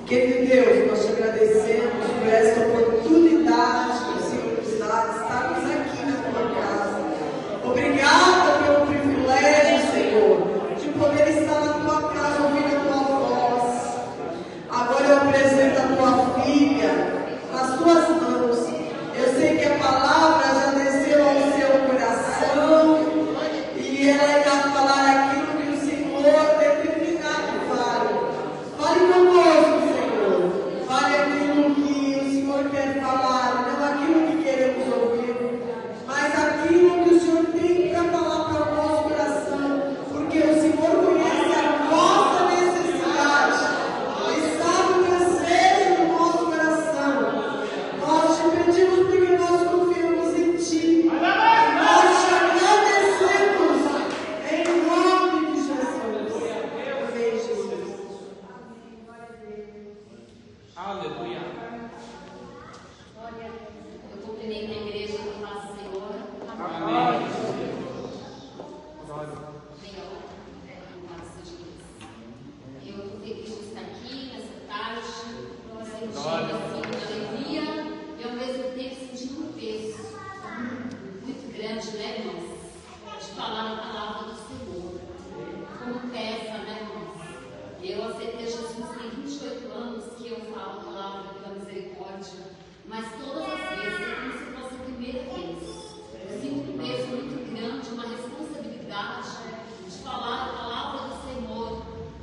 Querido Deus, nós te agradecemos por esta oportunidade que o Senhor nos dá de estarmos aqui na tua casa. Obrigada pelo privilégio, Senhor, de poder estar na tua casa ouvindo a tua voz. Agora eu apresento a tua filha nas tuas mãos. Eu sei que a palavra já desceu ao seu coração e ela irá falar aquilo que o Senhor determinar que fale. Fale conosco, Senhor. Fale aquilo que o Senhor quer falar, não aquilo que queremos ouvir, mas aquilo que o Senhor tem para falar para o nosso coração, porque o Senhor conhece a nossa necessidade e sabe o desejo do nosso coração. Nós te pedimos porque nós confiamos em Ti. Nós te agradecemos em nome de Jesus. Amém, Jesus. Aleluia. Eu cumprimento a igreja com paz do Senhor. Amém. Eu estou feliz de estar aqui nessa tarde, sentindo assim, uma alegria e ao mesmo tempo sentindo um peso muito grande, né, irmãos? De falar a palavra do Senhor. Como peça, né, irmãos? Eu aceitei Jesus tem 28 anos que eu falo a palavra da misericórdia, mas todas as vezes é como se fosse a primeira vez. Eu sinto um peso muito grande, uma responsabilidade de falar a palavra do Senhor.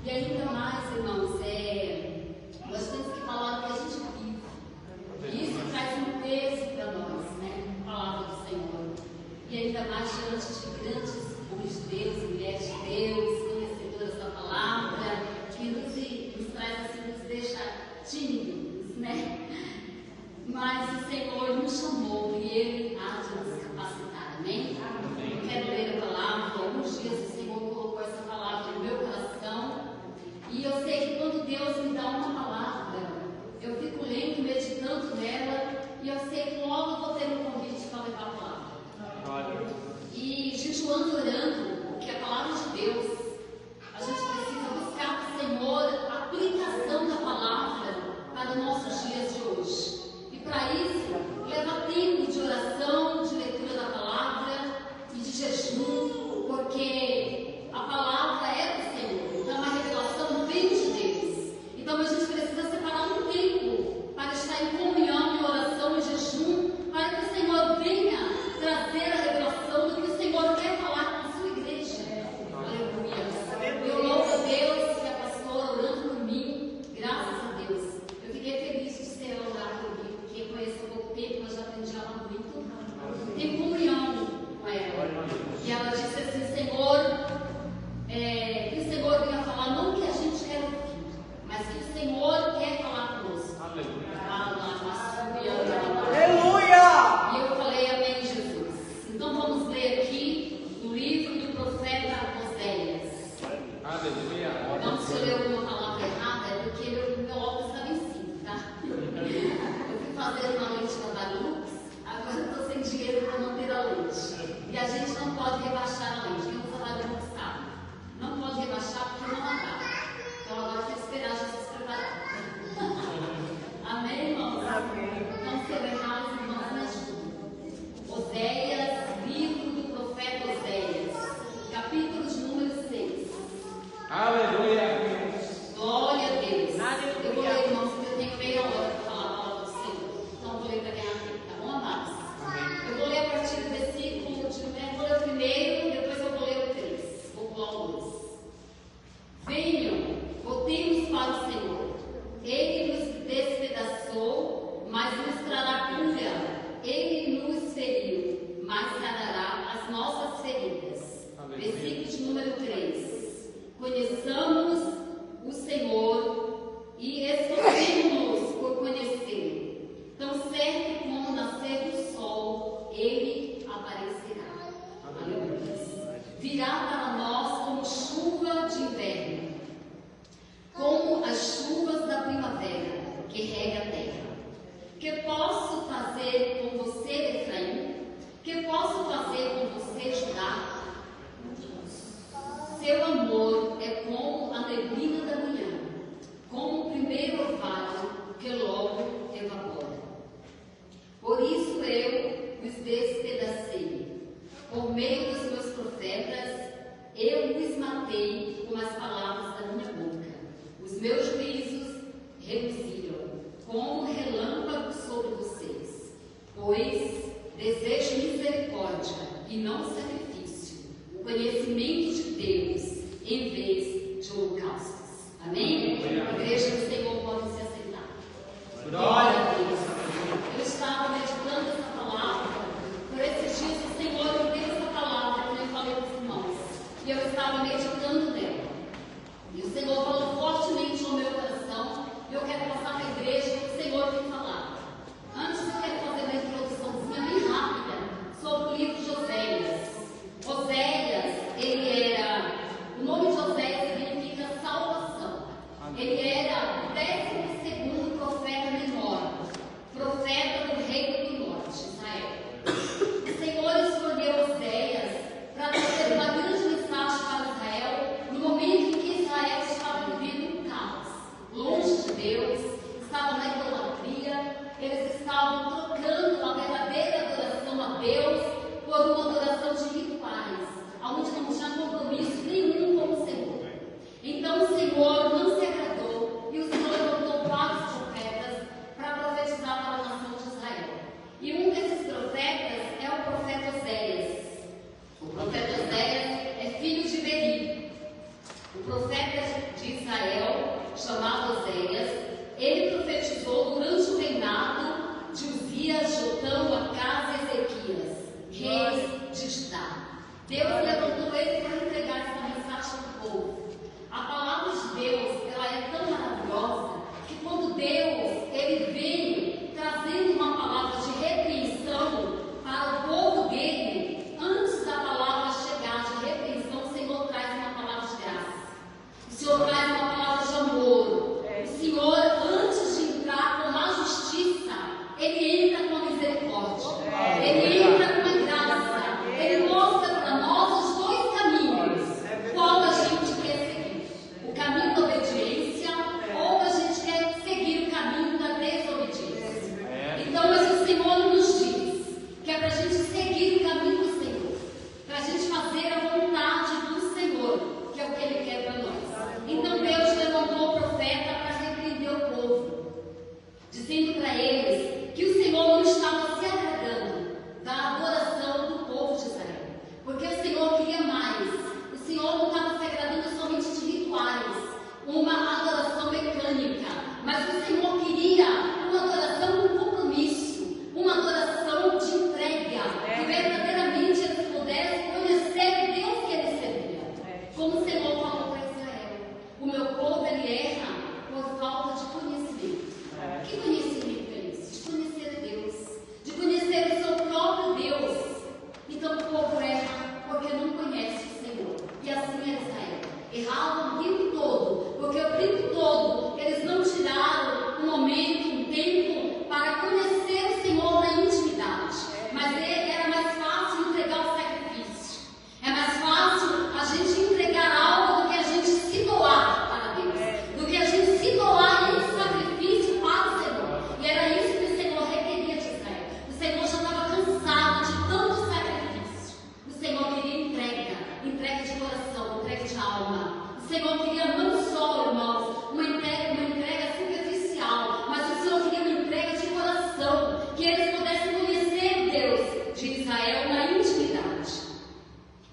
E ainda mais, irmãos, nós temos que falar o que a gente vive. E isso traz um peso para nós, né? A palavra do Senhor. E ainda mais diante de grandes homens de Deus, mulheres de Deus, conhecedoras da palavra, que nos traz assim, nos deixa tímidos, né? Mas o Senhor nos chamou e Ele há de nos capacitar, amém? Eu quero ler a palavra. Alguns dias o Senhor colocou essa palavra no meu coração e eu sei que quando Deus me dá uma palavra, eu fico lendo, meditando nela e eu sei que logo eu vou ter um convite para levar a palavra. E jejuando, orando, porque a palavra de Deus, a gente precisa buscar do Senhor a aplicação da palavra para os nossos dias de hoje. E para isso, leva tempo de oração, de leitura da palavra e de jejum, porque a palavra é do Senhor, então a revelação vem de Deus. Então a gente precisa separar um tempo para estar em comunhão, em oração e jejum, para que o Senhor venha trazer a revelação do que o Senhor quer falar com a sua igreja. Aleluia. Eu louvo a Deus que a pastora orando por mim, graças a Deus. Eu fiquei feliz de ser ela orar por mim, porque eu conheço há pouco tempo, mas já aprendi ela muito. Tenho comunhão com ela. E ela disse assim, Senhor, que o Senhor venha falar não o que a gente quer ouvir, mas que o Senhor quer falar conosco. Aleluia. Aleluia! E eu falei, amém, Jesus. Então vamos ler aqui no livro do profeta Oséias. Aleluia. Não, se eu ler uma palavra errada, é porque meu óculos estava em cima, tá? Eu fui fazer uma lente da Darux, agora eu estou sem dinheiro para manter a lente. E a gente não pode rebaixar a lente, quem usa a Darux sabe. Não pode rebaixar porque não acaba. Então agora tem que esperar Jesus preparar. Amém, irmãos? Amém. Então, se eu errar, os irmãos me ajudam. Oséias, livro do profeta Oséias, capítulo de número 6. Aleluia. Glória a Deus. Eu vou ler, irmãos, porque eu tenho meia hora para falar a palavra do Senhor. Então, eu vou ler para ganhar tempo, tá bom, amados? Eu vou ler a partir do versículo, vou ler o primeiro, depois eu vou ler o 3. Vou pular o 2. Venham, voltemos para o Senhor. Ele nos despedaçou, mas nos trará cura. Ele nos feriu, mas sarará as nossas feridas. Aleluia. Versículo de número 3. Conheçamos o Senhor e esforcemos-nos por conhecê-lo. Tão certo como nascer do sol, ele aparecerá. Aleluia. Virá para nós como chuva de inverno, como as chuvas da primavera que rega a terra. Que posso fazer com você, Efraim? Que posso fazer com você, Judá? Seu amor é como a neblina da manhã, como o primeiro orvalho meio dos meus profetas, eu os matei com as palavras da minha boca. Os meus juízos reluziram como um relâmpago sobre vocês, pois desejo misericórdia e não sacrifício, o conhecimento de Deus em vez de holocaustos. Amém? A igreja do Senhor pode se aceitar. Glória a Deus. Eu estava meditando essa palavra, por esses dias o Senhor me deu essa palavra, como eu falei para os irmãos, e eu estava meditando nela. E o Senhor falou fortemente no meu coração, e eu quero passar para a igreja o que o Senhor tem falado. Antes eu quero fazer uma introduçãozinha bem rápida sobre o livro de Oséias. Oséias, ele era, o nome de Oséias significa salvação. Ele era o 12º profeta menor, profeta do reino do norte, Israel. O Senhor escolheu Oséias para trazer uma grande mensagem para Israel no momento em que Israel estava vivendo um caos, longe de Deus, estava na idolatria, eles estavam trocando a verdadeira adoração a Deus por uma adoração de rituais, onde não tinha compromisso nenhum com o Senhor. Então o Senhor não se agradou e o Senhor levantou vários profetas para profetizar para a nação de Israel. E um desses profetas é o profeta Oséias. O profeta Oséias é filho de Beri. O profeta de Israel, chamado Oséias, ele profetizou durante o reinado de Uzias, Jotão, Acás e Ezequias, reis de Judá. Deus levantou ele para entregar essa mensagem para o povo. A palavra de Deus, ela é tão maravilhosa que quando Deus, ele veio trazendo uma palavra de repreensão para o povo dele, antes da palavra chegar de repreensão, o Senhor traz uma palavra de graça. O Senhor traz uma palavra de amor. O Senhor, antes de entrar com a justiça, ele entra com a misericórdia. Ele entra com a graça. Ele mostra para nós os dois caminhos. Qual a gente quer seguir? O caminho da obediência ou a gente quer seguir o caminho da desobediência? Então, mas o Senhor nos diz que é para a gente seguir o caminho do Senhor, para a gente fazer a vontade do Senhor, que é o que Ele quer para nós. Então Deus levantou o profeta para repreender o povo, dizendo para eles que o Senhor não estava se agradando da adoração do povo de Israel, porque o Senhor queria mais. O Senhor não estava se agradando somente de rituais, uma adoração mecânica, mas o Senhor queria uma adoração com compromisso, uma adoração de entrega, que verdadeiramente eles pudessem conhecer o Deus que eles serviam. Como o Senhor falou para Israel, o meu povo ele erra por falta de conhecimento. Que conhecimento é esse? De conhecer Deus, de conhecer o seu próprio Deus. Então o povo erra porque não conhece o Senhor. E assim é Israel. Erravam o tempo todo, porque o tempo todo eles não tiraram um momento, um tempo para conhecer o Senhor na intimidade. Mas era mais fácil entregar o sacrifício. É mais fácil a gente entregar algo do que a gente se doar para Deus, do que a gente se doar em sacrifício para o Senhor. E era isso que o Senhor requeria de Israel. O Senhor já estava cansado de tanto sacrifício. O Senhor queria entrega de coração, entrega de alma. O Senhor queria não só, irmãos, uma entrega superficial, mas o Senhor queria uma entrega de coração, que eles pudessem conhecer o Deus de Israel na intimidade.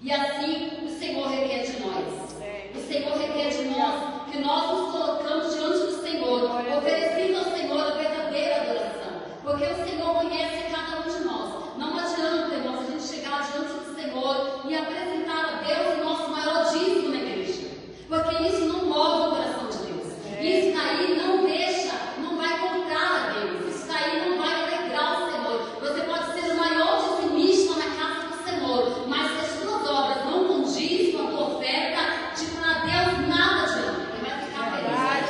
E assim o Senhor requer de nós. O Senhor requer de nós que nós nos colocamos diante do Senhor, oferecendo ao Senhor a verdadeira adoração, porque o Senhor conhece cada um de nós. Não adianta, irmãos, a gente chegar diante do Senhor e apresentar a Deus o nosso maior dízimo na igreja, porque isso não move o coração de Deus. Isso daí não deixa, não vai comprar a Deus. Isso daí não vai alegrar o Senhor. Você pode ser o maior dizimista na casa do Senhor, mas se as suas obras não condiz com a tua oferta, para Deus nada adianta. Ele vai ficar feliz.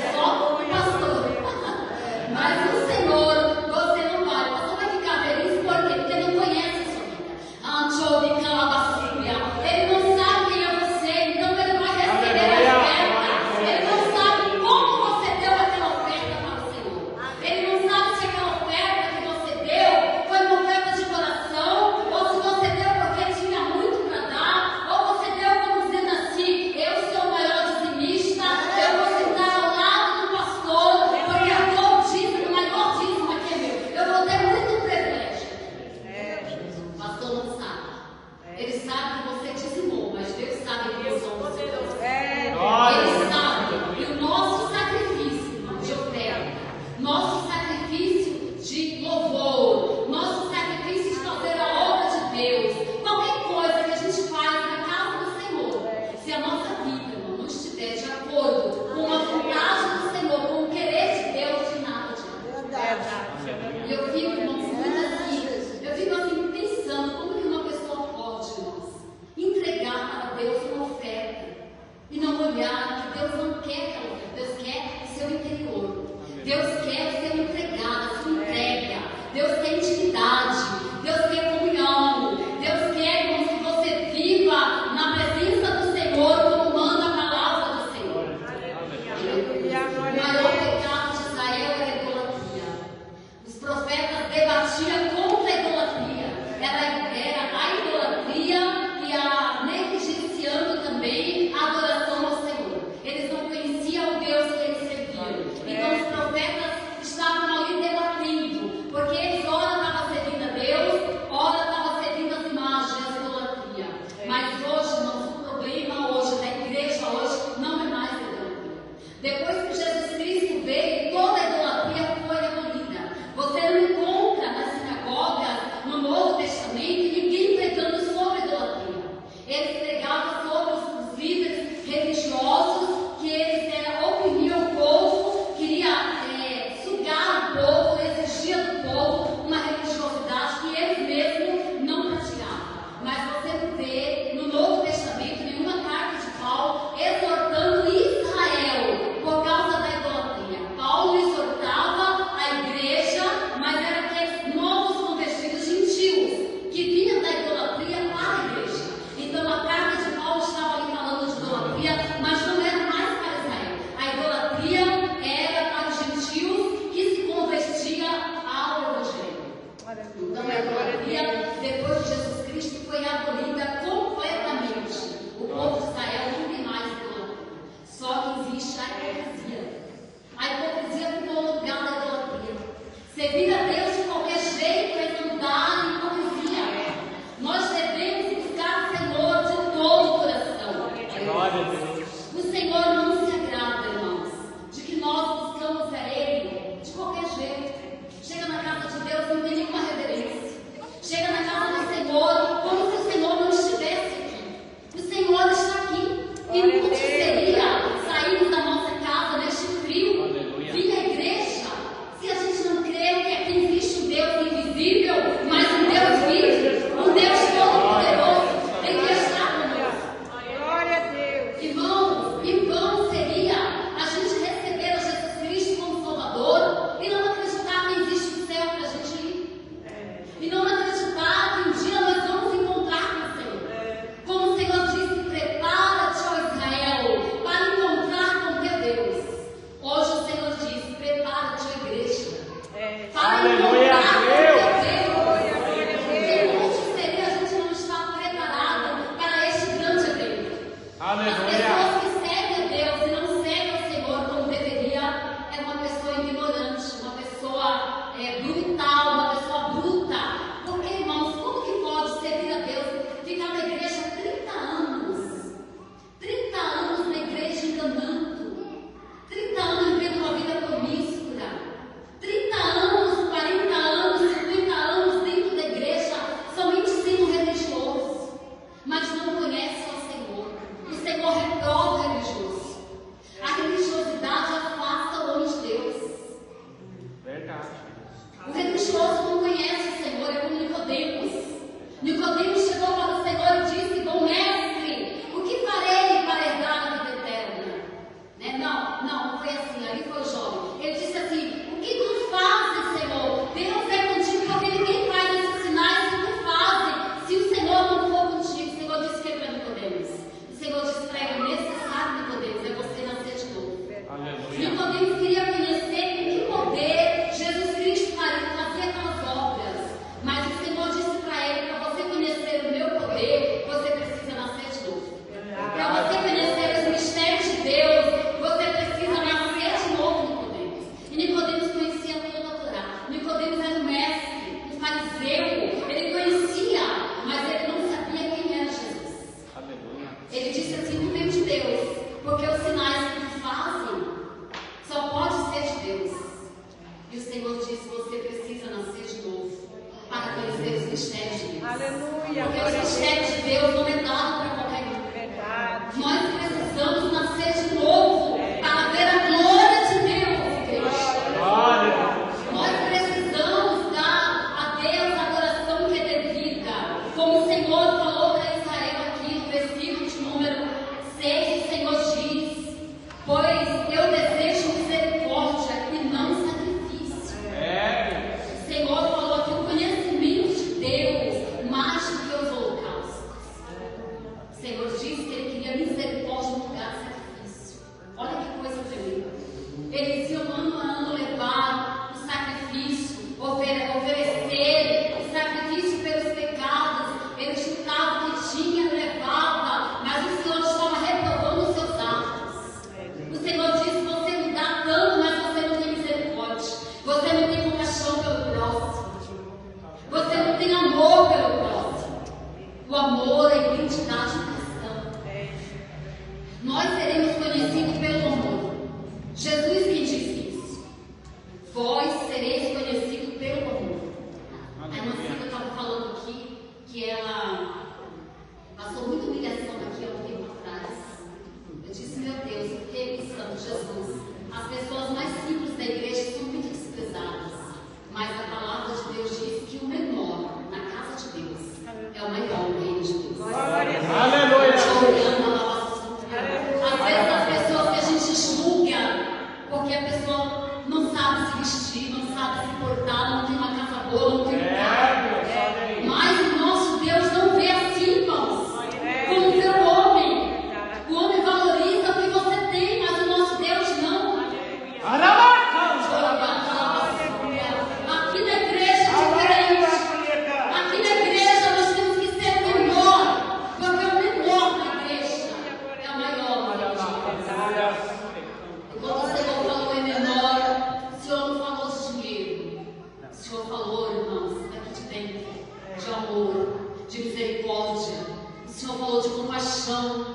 compaixão.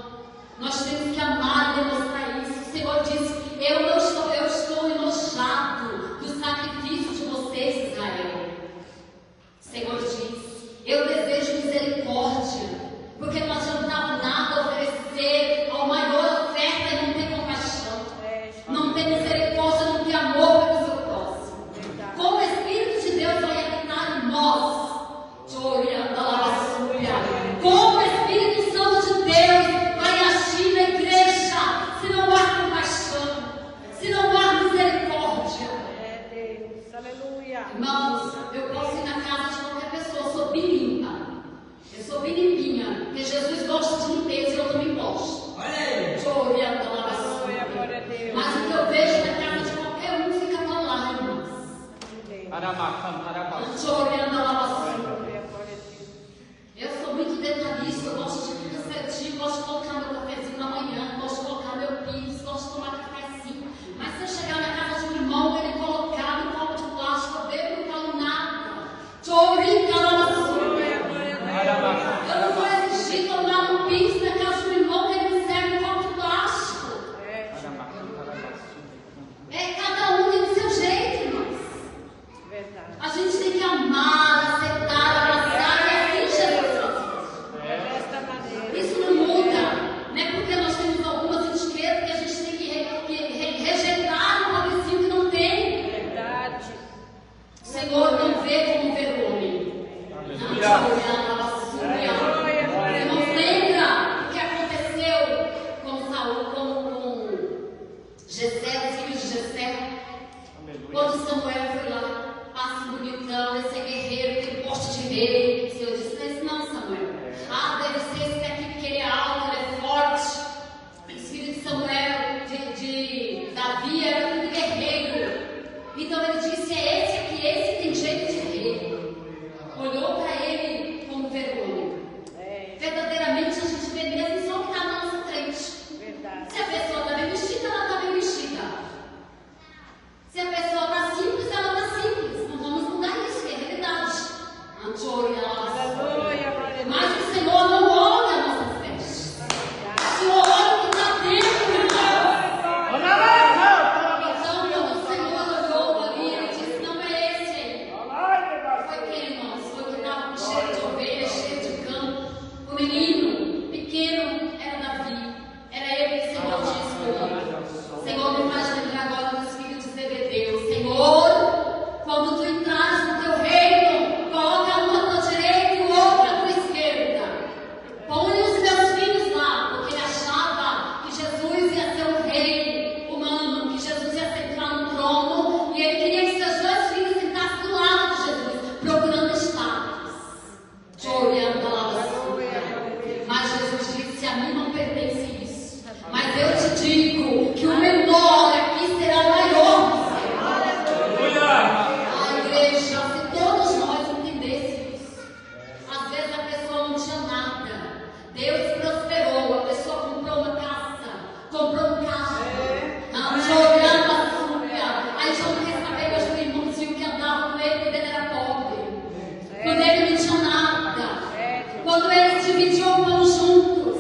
Nós temos que amar e demonstrar isso. O Senhor disse: eu estou enojado do sacrifício de vocês, Israel. O Senhor diz: eu desejo misericórdia, porque não adiantava nada oferecer ao maior oferta e não ter compaixão, não ter misericórdia, não ter amor pelo seu próximo. Como o Espírito de Deus vai habitar em nós, como o Espírito Santo de Deus vai agir na igreja, se não há compaixão, se não há misericórdia. Irmãos, eu posso ir na casa de qualquer pessoa, eu sou bem limpa. Eu sou bem limpinha, porque Jesus gosta de limpeza e eu também gosto. Mas o que eu vejo na casa de qualquer um fica tão lágrimas. Eu sou muito detalhista, eu gosto de tudo certinho, gosto de colocar meu cafezinho na manhã, gosto de colocar meu pizza, gosto de tomar cafezinho. Mas se eu chegar na casa de um irmão e ele colocar no copo de plástico, eu bebo e não falo nada. Eu não vou exigir tomar um pizza na casa de um irmão que ele me serve um copo de plástico. Cada um tem o seu jeito, irmãos. A gente tem que amar, aceitar, abraçar, e assim Jesus faz. Isso não muda, não é porque nós temos algumas etiquetas que a gente tem que rejeitar um pobrecinho que não tem. O Senhor não vê como ver o homem. Irmãos, lembra o que aconteceu com Saul, com Jessé, os filhos de Jessé? Quando Samuel foi lá, passe bonitão, esse é guerreiro, tem porte de rei. O Senhor disse: mas não, Samuel. Deve ser esse daqui porque ele é alto, ele é forte. Os filhos de Samuel, de Davi, era tudo guerreiro. Então ele disse: é esse aqui, esse tem jeito de rei. Olhou para ele como vergonha. Verdadeiramente a gente vê mesmo só o que está na nossa frente. Se a pessoa está bem vestida, ela está bem vestida. Se a pessoa está simples, ela está simples. Não vamos mudar isso, que é realidade. Mas o Senhor não olha nossas vestes. O Senhor olha o que está dentro, irmão. Então, quando o Senhor olhou ali, ele disse: não é esse aí. Foi quem, irmãos? Foi que estava com cheiro de ovelha, cheiro de campo. O menino pequeno era Davi. Era ele que o Senhor tinha escolhido. O Senhor me faz lembrar agora dos filhos de Zebedeu. Senhor, quando tu entrares no teu reino, coloca uma à tua direita e outra à tua esquerda. Põe os teus filhos lá, porque ele achava que Jesus ia ser um rei humano, que Jesus ia sentar no trono, e ele queria que seus dois filhos sentassem do lado de Jesus, procurando status. Mas Jesus disse: a mim não pertence isso. Mas eu te digo que o menor aqui será o maior. A igreja, se todos nós entendêssemos, às vezes a pessoa não tinha nada, Deus prosperou, a pessoa comprou uma casa, comprou um carro, jogando a súbia. Aí já não quer saber mais do irmãozinho que andava com ele quando ele era pobre, quando ele não tinha nada, quando eles dividiam o pão juntos.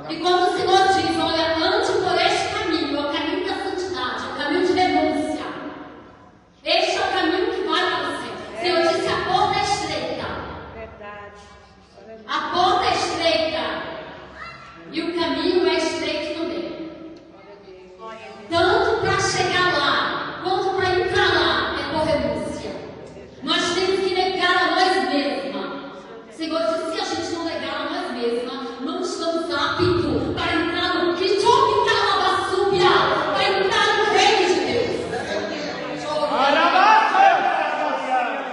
E quando o Senhor diz, olha, ande por este caminho, é o caminho da santidade, é o caminho de renúncia. Este é o caminho que vai para você. O Senhor disse, a porta é estreita. A porta é estreita. E o caminho é estreito também. Tanto para chegar lá, quanto para entrar lá, é por renúncia. Nós temos que negar a nós mesmas. O Senhor disse, se a gente não negar a nós mesmas, não estamos aptos para entrar no que para entrar no reino de Deus.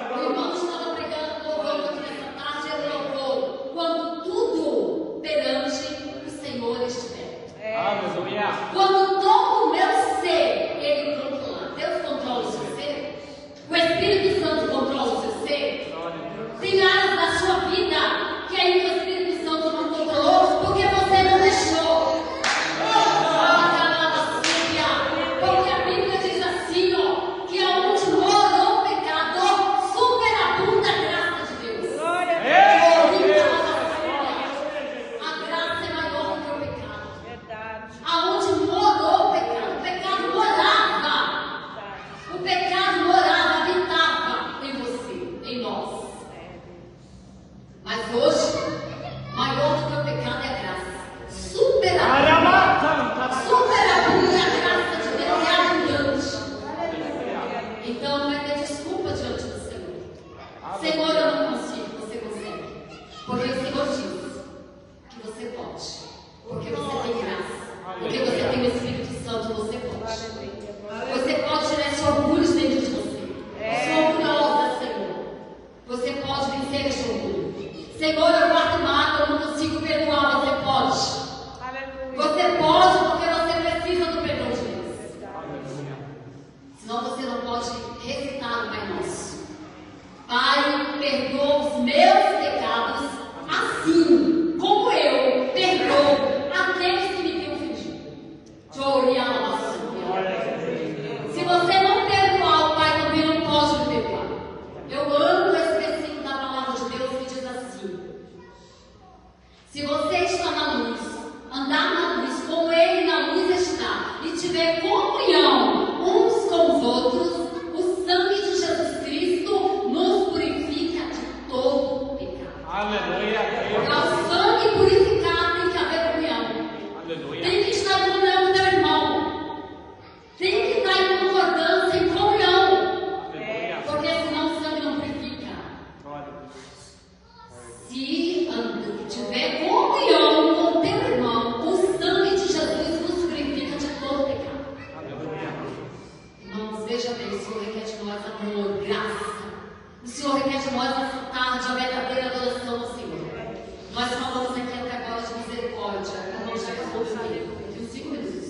O irmão estava pregando, louvando aqui nessa tarde, ele louvou quando tudo perante o Senhor estiver. Aleluia. Quando todo o meu ser, ele controla. Deus controla o seu ser. O Espírito Santo controla o seu ser. Tem áreas da sua vida que ainda o Espírito Santo não controlou porque você não deixou. Porque a Bíblia diz assim, ó, que aonde morou o pecado, superabunda a graça de Deus. A graça é maior do que o pecado. Aonde morou o pecado morava. O pecado morava, habitava em você, em nós. Mas hoje, maior do que o pecado é a graça. Superabunda a graça de Deus é abundante. Então não vai ter desculpa diante do Senhor. Senhor, eu não consigo, você consegue. Porque o Senhor diz que você pode. Porque você tem graça. Porque você tem o Espírito Santo, você pode. Você pode tirar esse orgulho de dentro de você. Sou orgulhosa, Senhor. Você pode vencer esse orgulho. Senhor, eu guardo mágoa, eu não consigo perdoar, você pode. Você pode porque você precisa do perdão de Deus. Senão você não pode recitar o Pai Nosso. Pai, perdoa os meus pecados, assim como eu perdoo aqueles que me têm ofendido. Se você não perdoar, o Pai também não pode me perdoar. Eu amo esse versículo da palavra de Deus que diz assim: se você está na luz, andar na luz como Ele na luz está, e tiver comunhão uns com os outros, o sangue de Jesus Cristo nos purifica de todo o pecado. Aleluia. É o sangue purificado, tem que haver comunhão. Aleluia. Tem que estar em comunhão com o teu irmão. Tem que estar em concordância, em comunhão. Aleluia. Porque senão o sangue não purifica. Se tiver comunhão com o teu irmão, o sangue de Jesus nos purifica de todo pecado. Aleluia. Irmãos, veja bem, o Senhor requer de nós amor, graça. O Senhor requer de nós essa tarde a verdadeira adoração ao Senhor. Nós falamos aqui até agora de misericórdia. A irmã já acabou de ler, tem uns 5 minutos.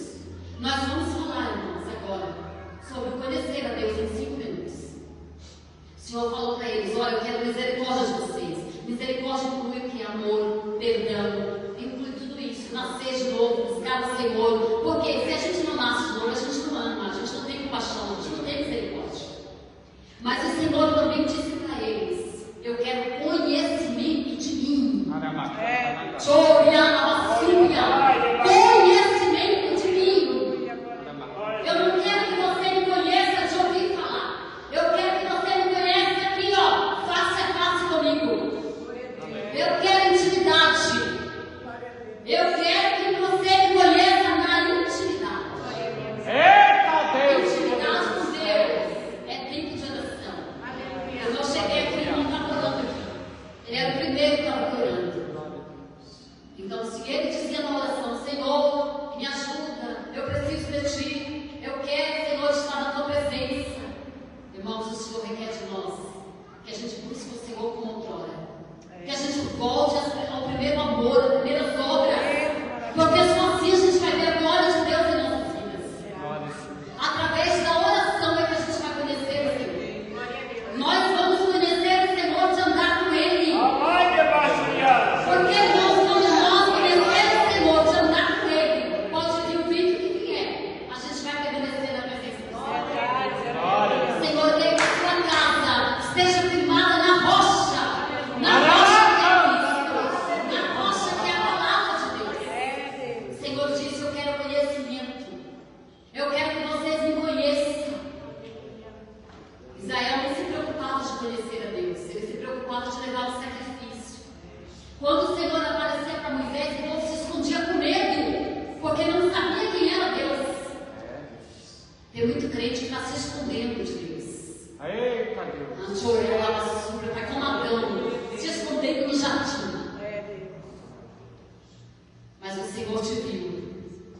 Nós vamos falar, irmãos, agora sobre conhecer a Deus em 5 minutos. O Senhor falou para eles: olha, eu quero misericórdia de vocês. Misericórdia inclui o que? Amor, perdão, inclui tudo isso. Nascer de novo, buscar o Senhor. Porque se a gente não nasce de novo, a gente não ama, a gente não tem compaixão, a gente não tem misericórdia. Mas o Senhor também disse para eles: eu quero conhecimento de mim. Conhecimento de mim. Eu não quero que você me conheça de ouvir falar. Eu quero que você me conheça aqui, ó, face a face comigo. Eu quero intimidade. Eu quero que você me conheça na intimidade. Eita Deus! Intimidade com Deus é tempo de oração. Eu porque não sabia quem era Deus. Tem muito crente que está se escondendo de Deus. Eita Deus. Vai como Adão, se escondendo no jardim. Mas o Senhor te viu.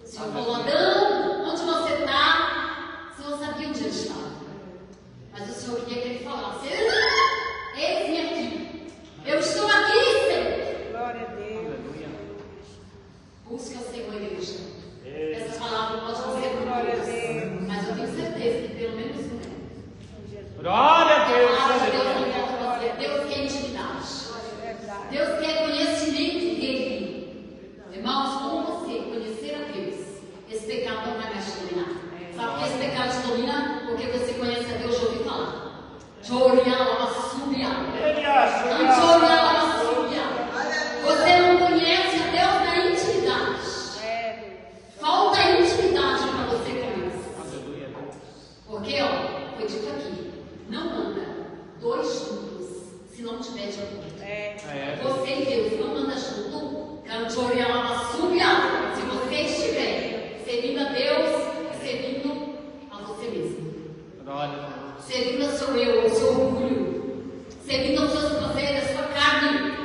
O Senhor falou: Adão, onde você está? O Senhor sabia onde ele estava. Mas o Senhor queria que ele falasse: eis-me aqui. Eu estou aqui, Senhor. Glória a Deus. Busca o Senhor, igreja. Essa palavra pode não ser muito, mas eu tenho certeza que pelo menos um é. Glória a Deus. A palavra de Deus não quer para você. Deus quer intimidade. Deus quer conhecimento dele. Irmãos, como você conhecer a Deus, esse pecado não vai mais te dominar. Sabe por que esse pecado te domina? Porque você conhece a Deus de ouvir falar. Você não conhece a Deus na intimidade. Falta intimidade para você com Deus. Porque, ó, foi dito aqui: não anda dois juntos se não tiver de acordo. Você e Deus não anda junto. Se você estiver servindo a Deus, servindo a você mesmo. Servindo ao seu eu, ao seu orgulho, servindo aos seus prazeres, à sua carne.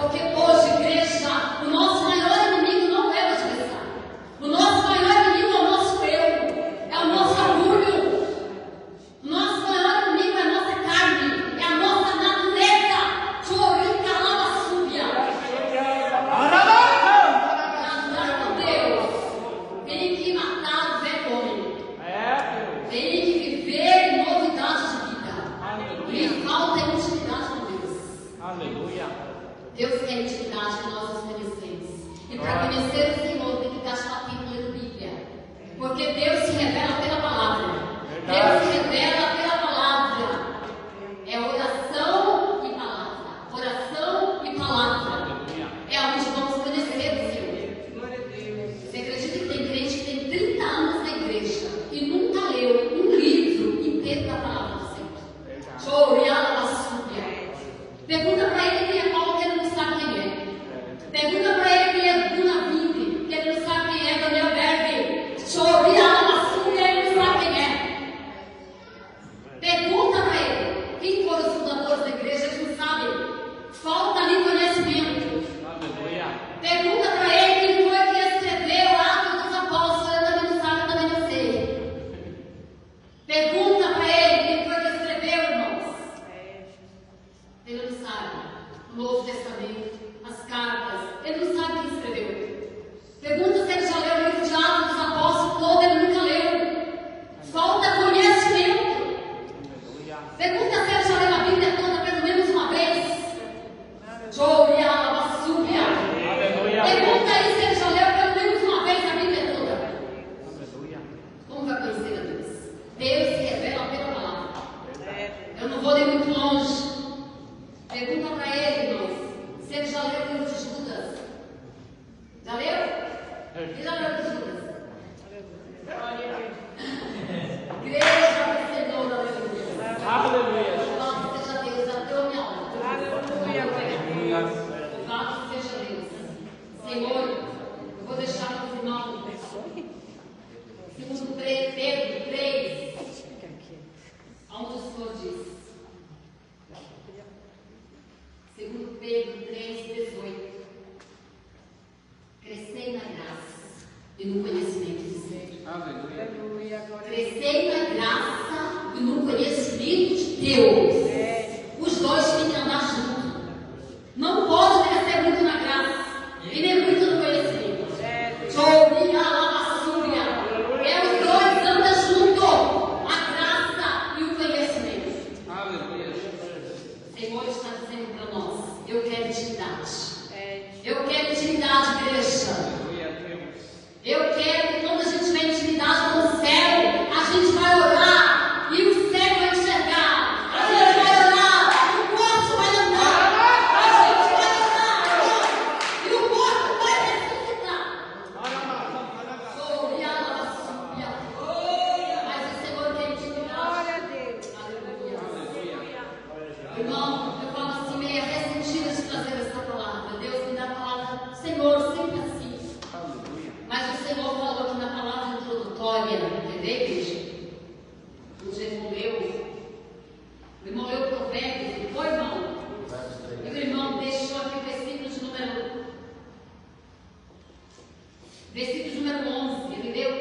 Porque hoje, igreja, o nosso maior inimigo não é o adversário. O nosso maior inimigo é o nosso eu, é o nosso orgulho. O nosso maior inimigo é a nossa carne, é a nossa natureza. Andar com Deus tem que matar o velho homem. Tem que viver em novidade de vida. E falta intimidade com Deus. Aleluia. Deus quer intimidade que nós nos conhecemos. E para conhecer o Senhor tem que gastar tempo lendo Bíblia. Porque Deus se revela pela palavra. Deus se revela pela palavra. É oração e palavra. Oração e palavra. É onde vamos conhecer o Senhor. Você acredita que tem crente que tem 30 anos na igreja e nunca leu um livro inteiro da palavra do Senhor? Pergunta para ele quem é Paulo, que ele não sabe quem é. Pergunta para ele quem é Bruna Vinte, que ele não sabe quem é. Daniel Berg, ele não sabe quem é. Pergunta para ele quem foram os fundadores da igreja, eles não sabem. Falta ali conhecimento. Pergunta para ele quem foi que escreveu Atos dos Apóstolos, ele também não sabe, eu também não sei. Pergunta para ele quem foi que escreveu, irmãos. Ele não sabe. O Novo Testamento, as cartas, ele não sabe quem escreveu. Pergunta se ele já leu o livro de Atos dos Apóstolos todo, ele nunca leu. Falta conhecimento. Pergunta se ele já leu a Bíblia toda pelo menos uma vez. Pergunta aí se ele já leu pelo menos uma vez a Bíblia toda. Como vai conhecer a Deus? Deus se revela pela palavra. Eu não vou nem muito longe. Pergunta para ele, irmãos, se ele já leu o livro de Judas. Já leu? Quem já leu o livro de Judas? Igreja do Senhor, aleluia. Aleluia. Louvado seja Deus, até a minha hora. Louvado seja Deus. Senhor, eu vou deixar para os irmãos. Segundo Pedro 3, onde o Senhor diz. Segundo Pedro 3:18. Crescei na graça e no conhecimento do Senhor. Crescei na graça e no conhecimento de Deus. Os dois têm que andar juntos. Não pode crescer muito na graça e nem muito no conhecimento. Os dois andam juntos. A graça e o conhecimento. Senhor está dizendo para nós: eu quero intimidade. Eu quero intimidade, igreja. Eu quero que quando a gente tiver intimidade com o céu, a gente vai orar e o céu vai enxergar. A gente vai orar e o corpo vai andar. A gente vai orar e o corpo vai ressuscitar. Mas o Senhor tem intimidade. Aleluia. Irmão, eu falo assim, meio ressentida de trazer essa palavra. Deus me dá a palavra, Senhor, sempre assim. entender, igreja? O irmão leu Provérbios, não foi, irmão? E o irmão deixou aqui o versículo de número 11, ele leu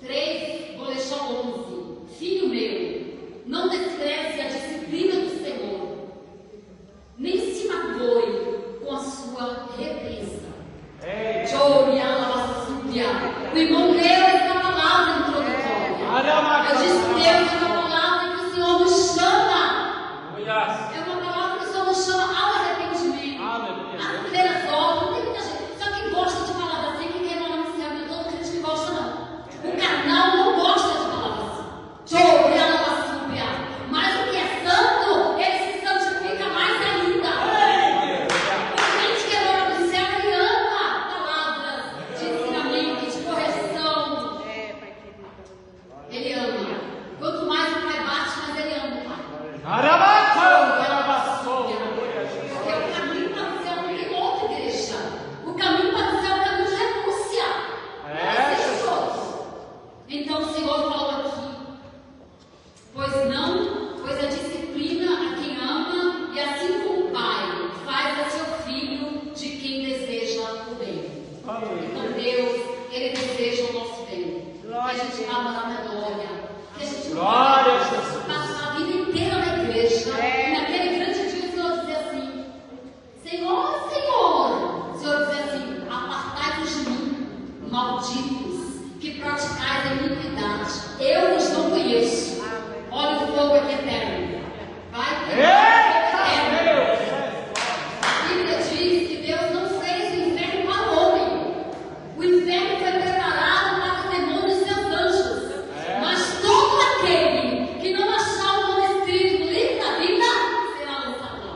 3, vou deixar 11. Filho meu, não despreze a disciplina do Senhor, nem se magoe com a sua represa. O irmão leu essa palavra introdutória. Eu disse, Deus, é uma palavra que o Senhor nos chama. É uma palavra que o Senhor nos chama ao arrependimento. As primeiras obras, não tem muita gente. Só quem gosta de palavra assim, quem quer falar no céu, não é todo crente que gosta, não. O carnal não gosta de palavra assim. Mas o que é santo, ele se santifica mais ainda. O crente que é dono do céu, ele ama palavras de ensinamento, de correção. Ele ama. Quanto mais o pai bate, mais ele ama o pai. Porque o caminho para o céu não tem outra, igreja. O caminho para o céu é o caminho de renúncia. Então o Senhor falou aqui: pois a disciplina a quem ama, e assim como o pai faz a seu filho de quem deseja o bem. Então Deus, ele deseja o nosso bem. Que a gente vá morar na glória. Que a gente passar a vida inteira na igreja. E naquele grande dia o Senhor dizer assim: Senhor, Senhor. O Senhor dizer assim: apartai-vos de mim, malditos, que praticais a iniquidade. Eu vos não conheço. Olha o fogo aqui eterno. Vai ter a Bíblia diz que Deus não fez o inferno para o homem. O inferno foi preparado para o demônio e seus anjos. Mas todo aquele que não achar o nome escrito no livro da vida será lançado lá.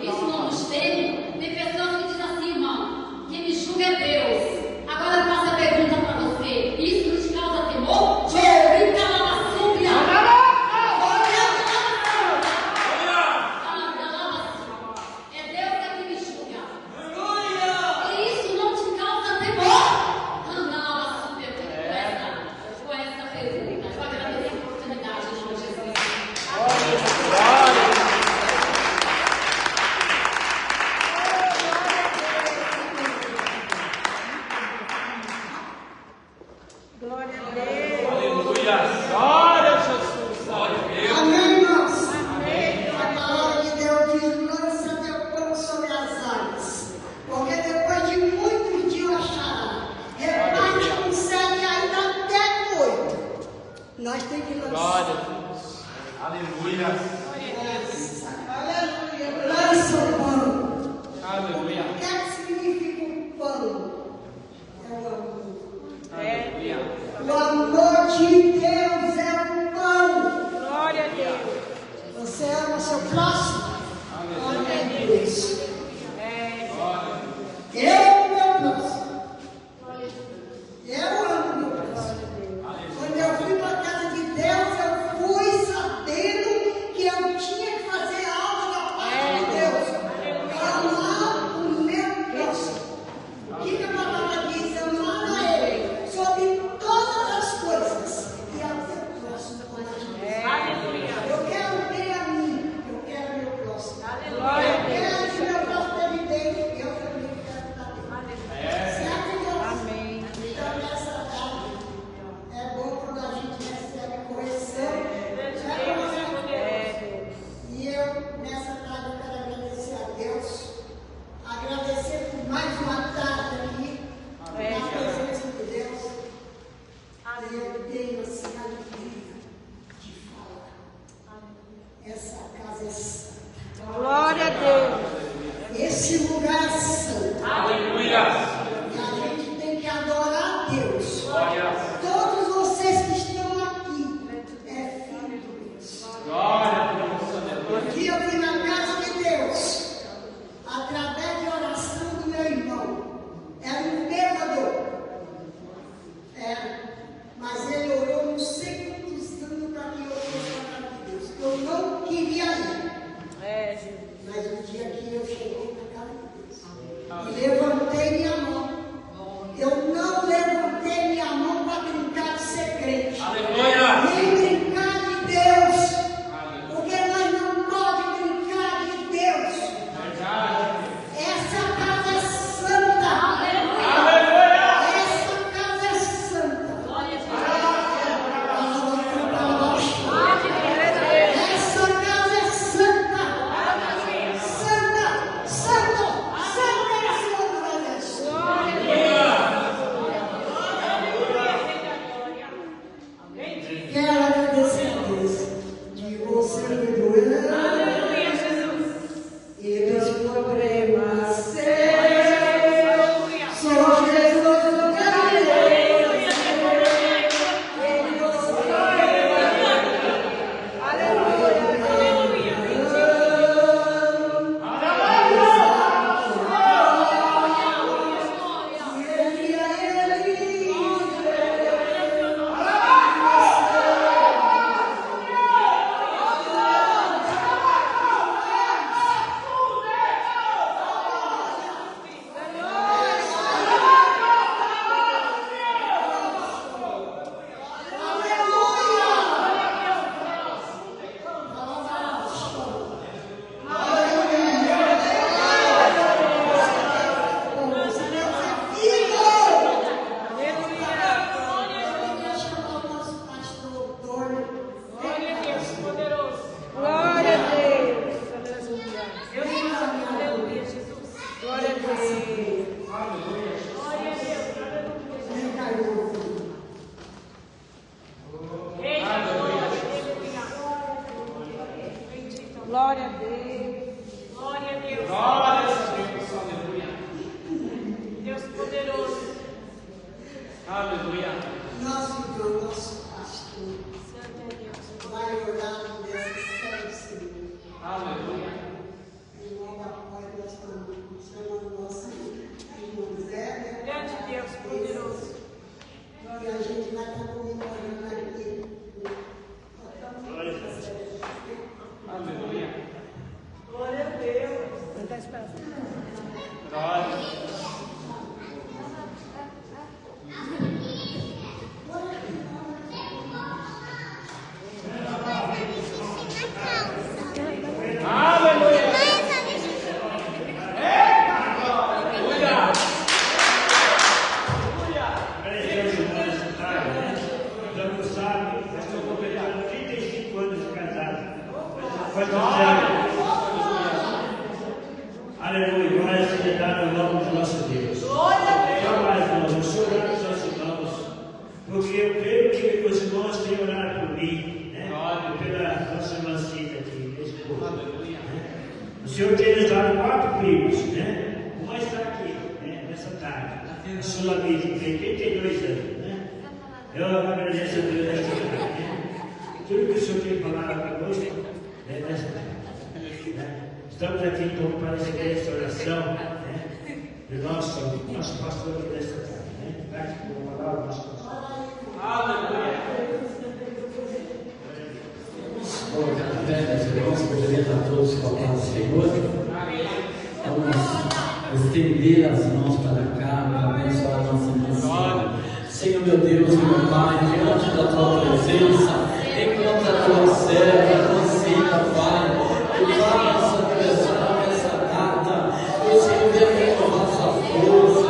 Isso não nos tem. Tem pessoas que dizem assim, irmão: quem me julga é Deus. Agora eu faço a pergunta para você: isso não te causa temor? Nós temos que lançar. Glória a Deus. Aleluia. Aleluia. Lança o pão. Aleluia. O que é que significa o pão? É o amor. Aleluia. O amor de Deus é o pão. Glória a Deus. Você ama seu próximo? Ame a Deus. Eu amo meu próximo. Eu amo meu próximo. Quando eu fui para a casa de Deus, eu fui sabendo que eu tinha que fazer algo da parte de Deus. Amar o meu próximo. O que a palavra diz? Amar a Ele sobre todas as coisas e até o próximo como a gente. Eu quero ter a mim, eu quero meu próximo. Eu quero que meu próximo dê bem, eu também quero dar bem. Certo, Deus? Amém. Então, nessa tarde, é bom quando a gente recebe correção. E eu, nessa tarde, eu quero agradecer a Deus. Agradecer por mais uma tarde aqui, na presença de Deus. E eu tenho assim a alegria de falar. Essa casa é santa. Glória a Deus. Esse lugar é santo. Aleluia. E a gente tem que adorar a Deus. Glória. Todos vocês que estão aqui é filho de Deus. Glória a Deus. Um dia eu fui na casa de Deus, através de oração do meu irmão. Era um pecador. Mas ele orou não sei quantos anos para que eu fosse na casa de Deus. Eu não queria ir. Mas o dia que eu cheguei na casa de Deus, e levantei minha mão. Eu não levantei minha mão para Senhor tem nos dado 4 primos, né? Uma está aqui, né? Nessa tarde. A Sulamite, tem 82 anos, né? Eu agradeço a Deus nessa tarde, né? Tudo que o Senhor tem falado conosco, né? Nessa tarde, né? Estamos aqui então para receber essa oração, né? Do nosso pastor aqui nessa tarde, né? Está aqui com a palavra do nosso pastor. Aleluia. Bom, meus irmãos, cumprimentar a todos com a paz do Senhor. Vamos estender as mãos para cá, para abençoar a nossa missão. Senhor, meu Deus e meu Pai, diante da tua presença, enquanto a tua serva consiga, Pai, que vai nossa direção nessa data, que o Senhor venha renovar sua força,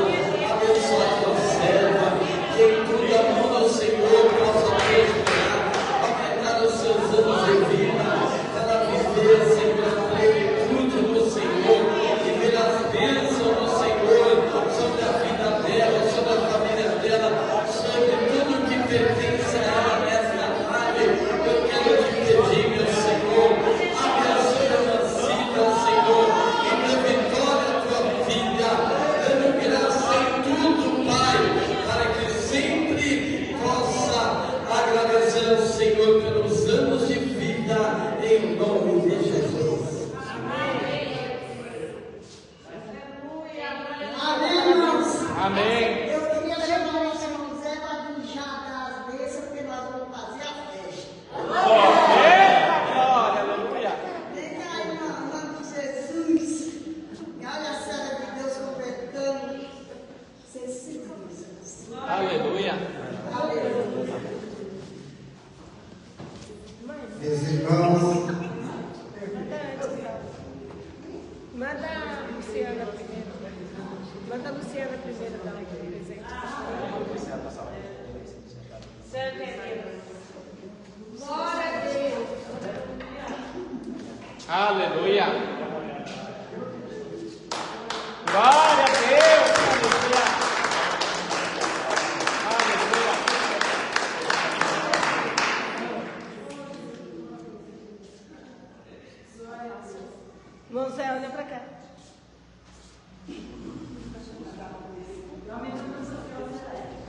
abençoar a tua serva, que em tudo a mão do Senhor possa prosperar, aumentar os seus anos de vida, ela viver, Senhor, a plenitude do Senhor, viver as bênçãos do Senhor sobre a vida dela, sobre a família dela, sobre tudo que pertence a ela nessa tarde. Eu quero te pedir, meu Senhor, abençoe a Mancida, Senhor, e dê vitória à tua filha, dando graça em tudo, Pai, para que sempre possa agradecer ao Senhor pelos anos de vida, em nome de Jesus. Amém, irmãos. Amém. Eu queria chamar o nosso irmão Zé para vinjar das bênçãos, porque nós vamos fazer a festa. Glória, aleluia. Vem cá, irmão, em nome de Jesus. E olha a cena de Deus completando 60 anos. Aleluia. Aleluia. Meus irmãos, Manda a Luciana primeiro. Manda a Luciana primeiro dar um presente. Glória a Deus. Aleluia. Glória a Deus. Aleluia. Aleluia. Irmão Zé, olha pra cá.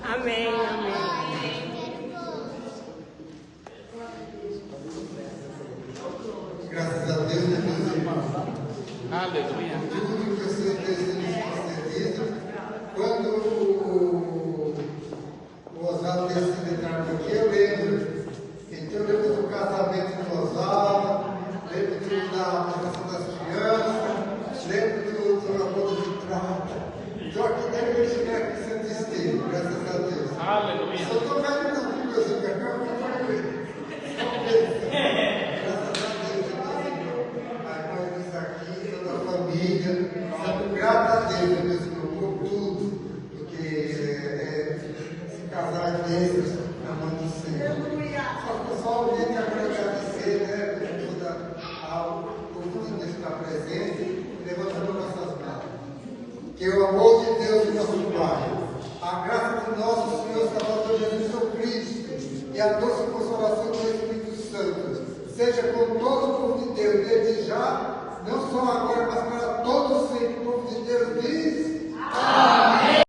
Amém, amém. graças a Deus, meus irmãos, Aleluia. tudo que o Senhor fez nos concedido, quando o Oswaldo decidiu entrar aqui, eu lembro. Então, eu lembro do casamento do Oswaldo, lembro da apresentação das crianças, lembro do boda de prata. Então, aqui da igreja que é aqui em Santo Estevão, graças a Deus. Aleluia. Só estou vendo na Bíblia, eu sou cacau, porque foi ver. Graças a Deus, a irmã Luiz aqui, toda a família, sendo grato a Deus, meus irmãos, por tudo, porque se casar é bênção na mão do Senhor. Só alguém que agradecer, né, por toda por tudo que está presente, levantando nossas mãos. Que o amor de Deus, nosso Pai, a graça do nosso Senhor Salvador Jesus Cristo e a doce consolação do Espírito Santo seja com todo o povo de Deus, desde já, não só agora, mas para todos sempre. O povo de Deus diz.